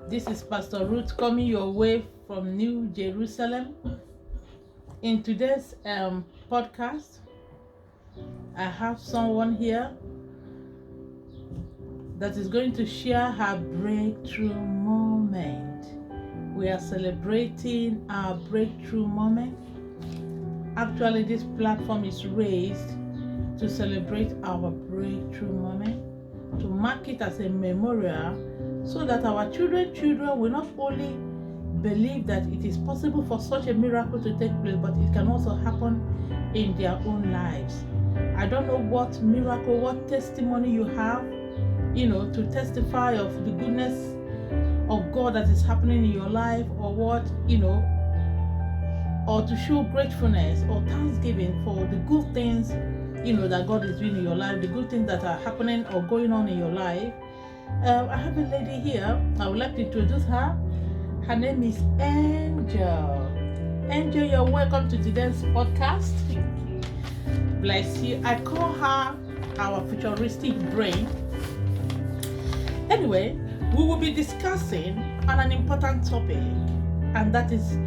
This is Pastor Ruth coming your way from New Jerusalem. In today's podcast, I have someone here that is going to share her breakthrough moment. We are celebrating our breakthrough moment. Actually, this platform is raised to celebrate our breakthrough moment, to mark it as a memorial, so that our children will not only believe that it is possible for such a miracle to take place, but it can also happen in their own lives. I don't know what miracle, what testimony you have, to testify of the goodness of God that is happening in your life, or what, or to show gratefulness or thanksgiving for the good things, that God is doing in your life, the good things that are happening or going on in your life. I have a lady here. I would like to introduce her. Her name is Angel. Angel, you're welcome to today's podcast. Bless you. I call her our futuristic brain. Anyway, we will be discussing on an important topic, and that is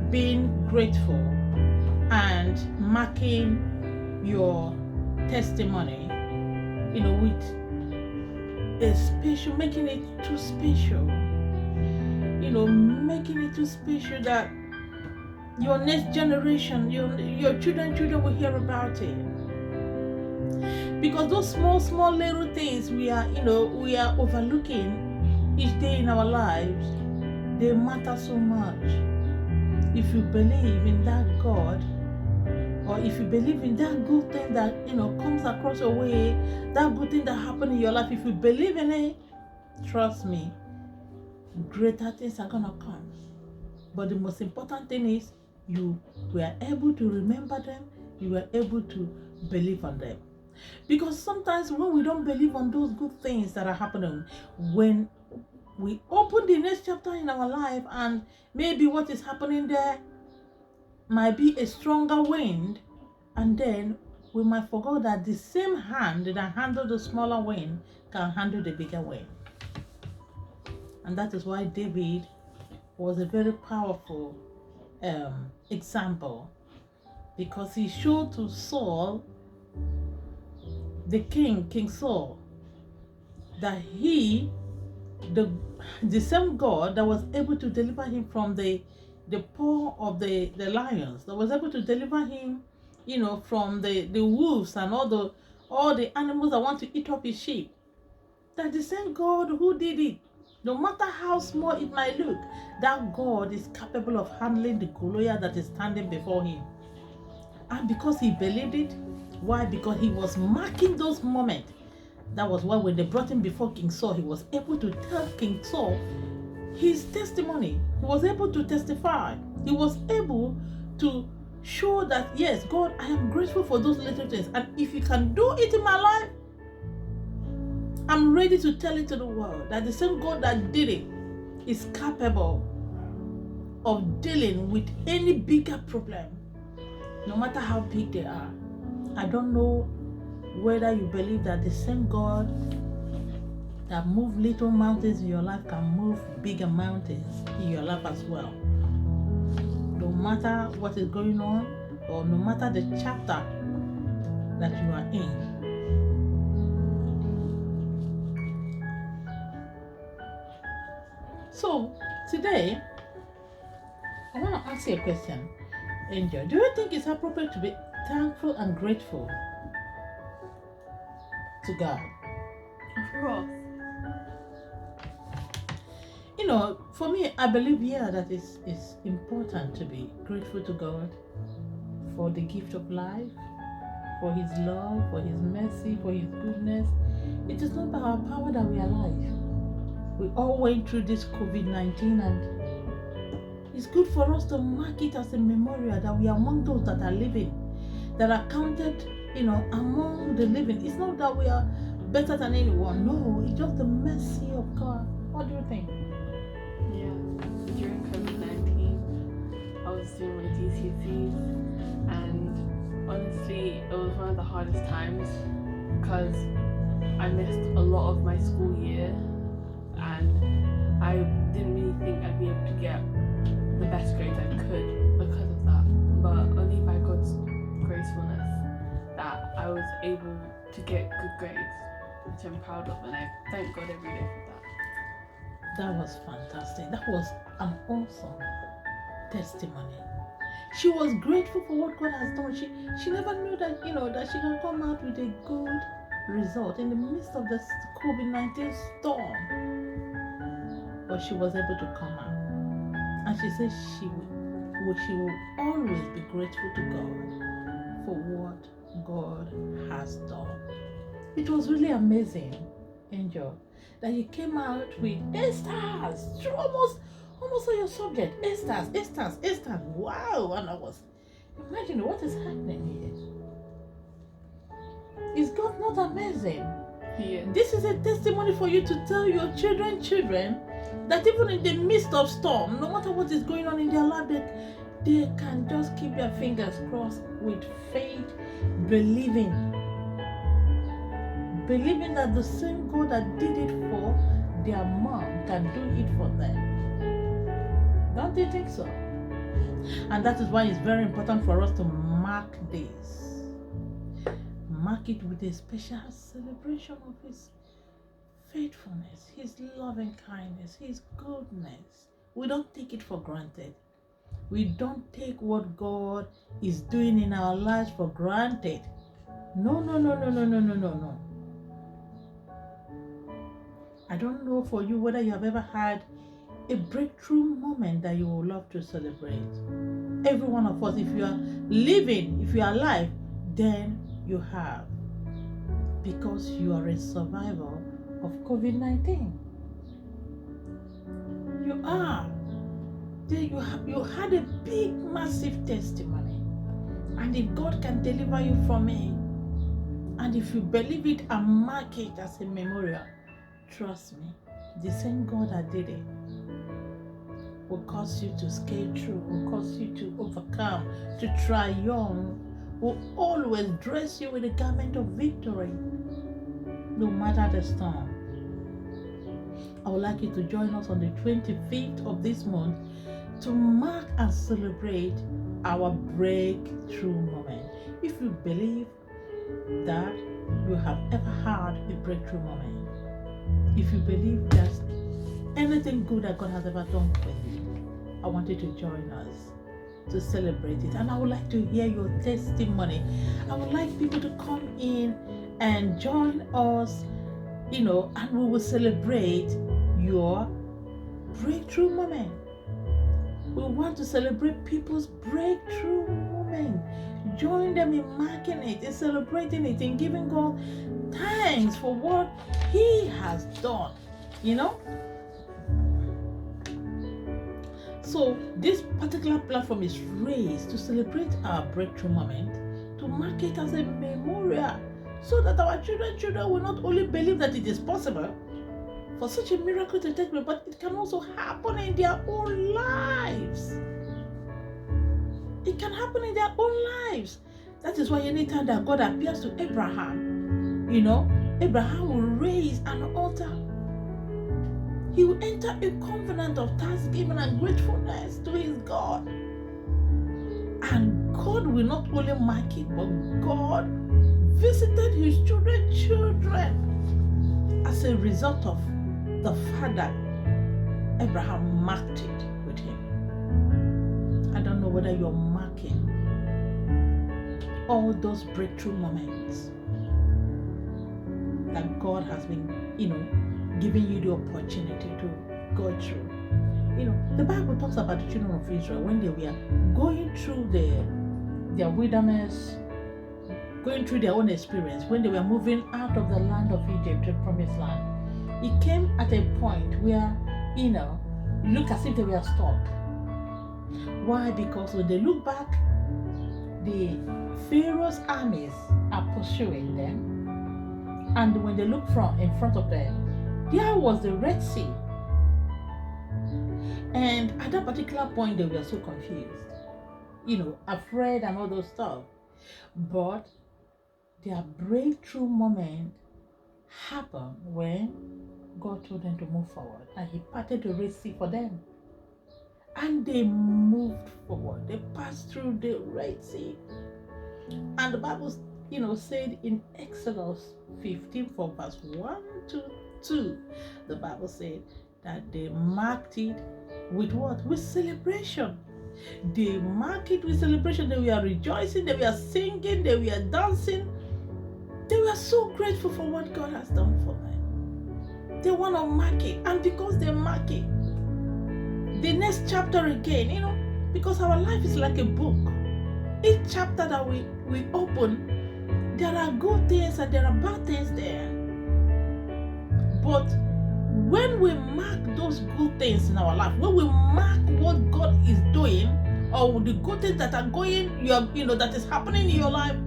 being grateful and marking your testimony, with a special, making it too special, making it too special that your next generation, your children will hear about it. Because those small little things we are overlooking each day in our lives, they matter so much. If you believe in that God, or if you believe in that good thing that comes across your way, that good thing that happened in your life, if you believe in it, trust me, greater things are gonna come. But the most important thing is you were able to remember them, you were able to believe on them. Because sometimes when we don't believe on those good things that are happening, when we open the next chapter in our life, and maybe what is happening there might be a stronger wind, and then we might forget that the same hand that handled the smaller wind can handle the bigger wind. And that is why David was a very powerful example, because he showed to Saul, the King Saul, that the same God that was able to deliver him from the paw of the lions, that was able to deliver him, from the wolves and all the animals that want to eat up his sheep, that the same God who did it, no matter how small it might look, that God is capable of handling the Goliath that is standing before him. And because he believed it, why? Because he was marking those moments. That was why when they brought him before King Saul, he was able to tell King Saul his testimony. He was able to testify. He was able to show that, yes, God, I am grateful for those little things. And if you can do it in my life, I'm ready to tell it to the world that the same God that did it is capable of dealing with any bigger problem, no matter how big they are. I don't know whether you believe that the same God that moved little mountains in your life can move bigger mountains in your life as well. No matter what is going on, or no matter the chapter that you are in. So today, I want to ask you a question, Angel. Do you think it's appropriate to be thankful and grateful to God? Of course. For me, I believe, that it's important to be grateful to God for the gift of life, for His love, for His mercy, for His goodness. It is not by our power that we are alive. We all went through this COVID-19, and it's good for us to mark it as a memorial that we are among those that are living, that are counted, among the living. It's not that we are better than anyone. No, it's just the mercy of God. What do you think? Yeah. During COVID-19, I was doing my GCSEs, and honestly, it was one of the hardest times because I missed a lot of my school year, and I didn't really think I'd be able to get the best grades I could because of that. But only by God's gracefulness that I was able to get good grades, which I'm proud of, and I thank God every day for that. That was fantastic. That was an awesome testimony. She was grateful for what God has done. She never knew that that she can come out with a good result in the midst of the COVID-19 storm. But she was able to come out, and she said she will always be grateful to God for what God has done. It was really amazing, Angel, that you came out with A stars through almost all your subject. A stars, A stars, A stars. Wow! And I was imagine what is happening here. Is God not amazing? Yeah. This is a testimony for you to tell your children that even in the midst of storm, no matter what is going on in their life, they can just keep their fingers crossed with faith, believing that the same God that did it for their mom can do it for them. Don't you think so? And that is why it's very important for us to mark this. Mark it with a special celebration of His faithfulness, His loving kindness, His goodness. We don't take it for granted. We don't take what God is doing in our lives for granted. No. I don't know for you whether you have ever had a breakthrough moment that you would love to celebrate. Every one of us, if you are living, if you are alive, then you have. Because you are a survivor of COVID-19. You are. You had a big, massive testimony. And if God can deliver you from it, and if you believe it and mark it as a memorial, trust me, the same God that did it will cause you to scale through, will cause you to overcome, to triumph, will always dress you with a garment of victory, no matter the storm. I would like you to join us on the 25th of this month to mark and celebrate our breakthrough moment. If you believe that you have ever had a breakthrough moment, if you believe there's anything good that God has ever done for you, I want you to join us to celebrate it. And I would like to hear your testimony. I would like people to come in and join us, and we will celebrate your breakthrough moment. We want to celebrate people's breakthrough moment. Join them in marking it, in celebrating it, in giving God thanks for what He has done. So this particular platform is raised to celebrate our breakthrough moment, to mark it as a memorial, so that our children will not only believe that it is possible for such a miracle to take place, but it can also happen in their own lives. It can happen in their own lives. That is why anytime that God appears to Abraham, Abraham will raise an altar. He will enter a covenant of thanksgiving and gratefulness to his God. And God will not only mark it, but God visited his children as a result of the fact that Abraham marked it with him. I don't know whether you're marking all those breakthrough moments that God has been, giving you the opportunity to go through. The Bible talks about the children of Israel when they were going through their wilderness, going through their own experience, when they were moving out of the land of Egypt to the promised land. It came at a point where, it looked as if they were stuck. Why? Because when they look back, the Pharaoh's armies are pursuing them. And when they look in front of them, there was the Red Sea. And at that particular point, they were so confused, afraid and all those stuff. But their breakthrough moment happened when God told them to move forward, and he parted the Red Sea for them. And they moved forward. They passed through the Red Sea. And the Bible, said in Exodus 15 from verse 1 to 2, the Bible said that they marked it with what? With celebration. They marked it with celebration. They were rejoicing, they were singing, they were dancing. They were so grateful for what God has done for them. They want to mark it. And because they mark it, the next chapter again, because our life is like a book. Each chapter that we open, there are good things and there are bad things there. But when we mark those good things in our life, when we mark what God is doing, or the good things that are going, that is happening in your life,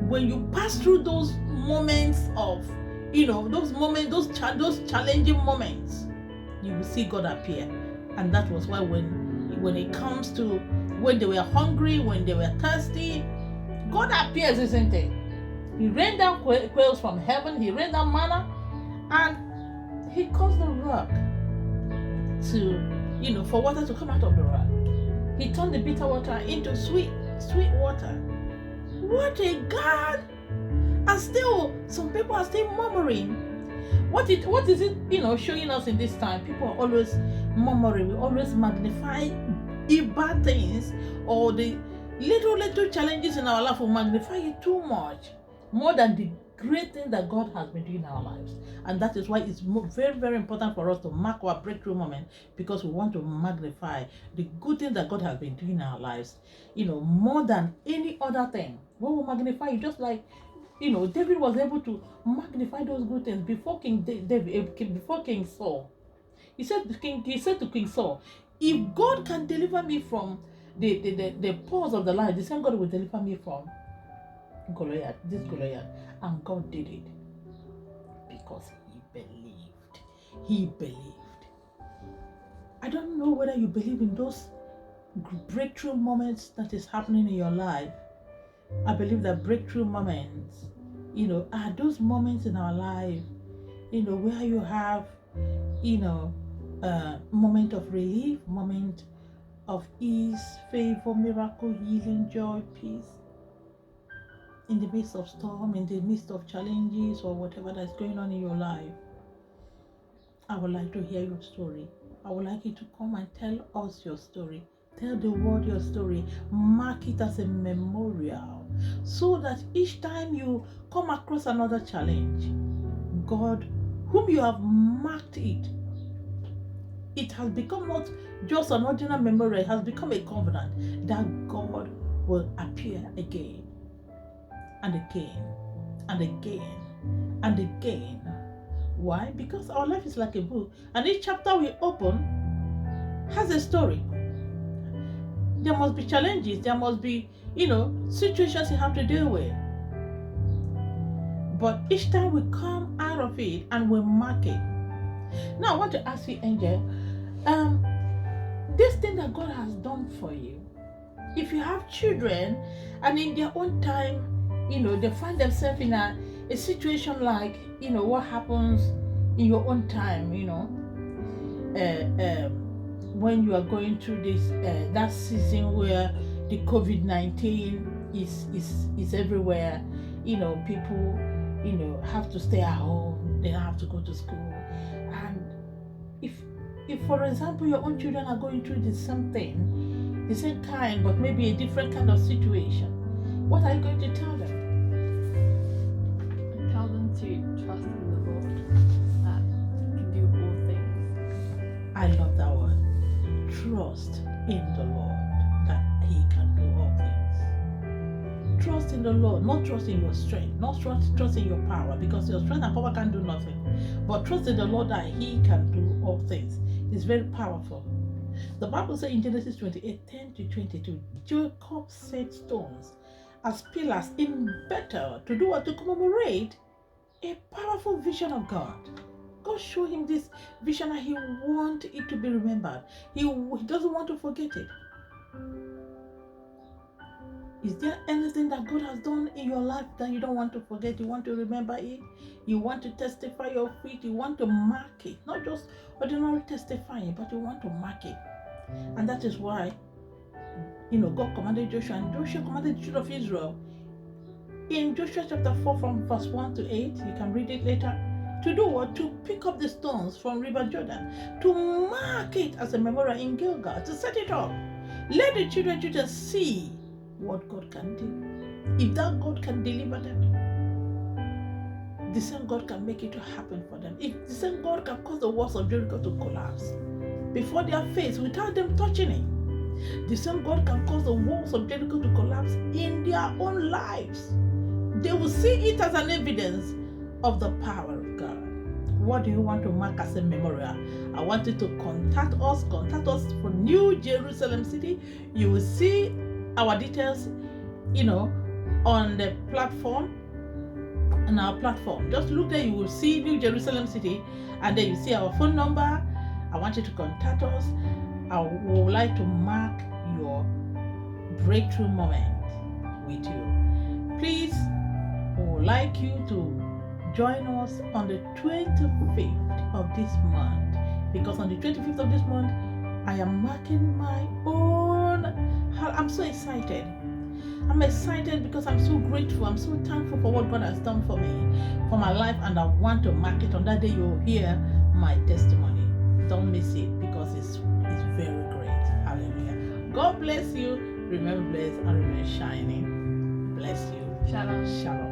when you pass through those moments of, those challenging moments, you will see God appear. And that was why when it comes to when they were hungry, when they were thirsty, God appears, isn't it? He rained down quails from heaven, he rained down manna, and he caused the rock to, for water to come out of the rock. He turned the bitter water into sweet water. What a God! And still, some people are still murmuring. What is it, showing us in this time? People are always murmuring. We always magnify bad things, or the little challenges in our life. We magnify it too much, more than the great thing that God has been doing in our lives. And that is why it's very, very important for us to mark our breakthrough moment, because we want to magnify the good thing that God has been doing in our lives, more than any other thing. When we magnify it, just like David was able to magnify those good things before before King Saul. He said to King Saul, if God can deliver me from the paws of the lion, the same God will deliver me from Goliath. And God did it because he believed. He believed. I don't know whether you believe in those breakthrough moments that is happening in your life. I believe that breakthrough moments, are those moments in our life, where you have, moment of relief, moment of ease, favor, miracle, healing, joy, peace. In the midst of storm, in the midst of challenges, or whatever that's going on in your life, I would like to hear your story. I would like you to come and tell us your story. Tell the world your story. Mark it as a memorial, so that each time you come across another challenge, God, whom you have marked it has become not just an ordinary memory, it has become a covenant that God will appear again and again and again and again. Why? Because our life is like a book, and each chapter we open has a story. There must be challenges, there must be, situations you have to deal with. But each time we come out of it and we mark it. Now I want to ask you, Angel, this thing that God has done for you, if you have children and in their own time, they find themselves in a situation like, what happens in your own time, when you are going through this that season where the COVID-19 is everywhere, people have to stay at home, they don't have to go to school. And if for example your own children are going through the same thing, the same kind, but maybe a different kind of situation, what are you going to tell them? Tell them to trust in the Lord, that He can do all things. I love that word. Trust in the Lord, that He can do all things. Trust in the Lord, not trust in your strength, not trust in your power, because your strength and power can do nothing. But trust in the Lord that He can do all things. It's very powerful. The Bible says in Genesis 28:10-22, Jacob set stones as pillars in Bethel to do what? To commemorate a powerful vision of God. God showed him this vision and He wants it to be remembered. He doesn't want to forget it. Is there anything that God has done in your life that you don't want to forget? You want to remember it? You want to testify of it? You want to mark it? Not just ordinary testifying, but you want to mark it. And that is why, God commanded Joshua, and Joshua commanded the children of Israel. In Joshua chapter 4 from verse 1 to 8, you can read it later, to do what? To pick up the stones from River Jordan, to mark it as a memorial in Gilgal, to set it up. Let the children of Judah see what God can do. If that God can deliver them, the same God can make it to happen for them. If the same God can cause the walls of Jericho to collapse before their face without them touching it, the same God can cause the walls of Jericho to collapse in their own lives. They will see it as an evidence of the power of God. What do you want to mark as a memorial? I want you to contact us for New Jerusalem City. You will see our details, on the platform, on our platform. Just look there, you will see New Jerusalem City, and then you see our phone number. I want you to contact us. I would like to mark your breakthrough moment with you. Please, I would like you to join us on the 25th of this month, because on the 25th of this month, I am marking my own. I'm so excited. I'm excited because I'm so grateful. I'm so thankful for what God has done for me, for my life, and I want to mark it. On that day, you'll hear my testimony. Don't miss it, because it's very great. Hallelujah. God bless you. Remember blessed and remain shining. Bless you. Shalom. Shalom.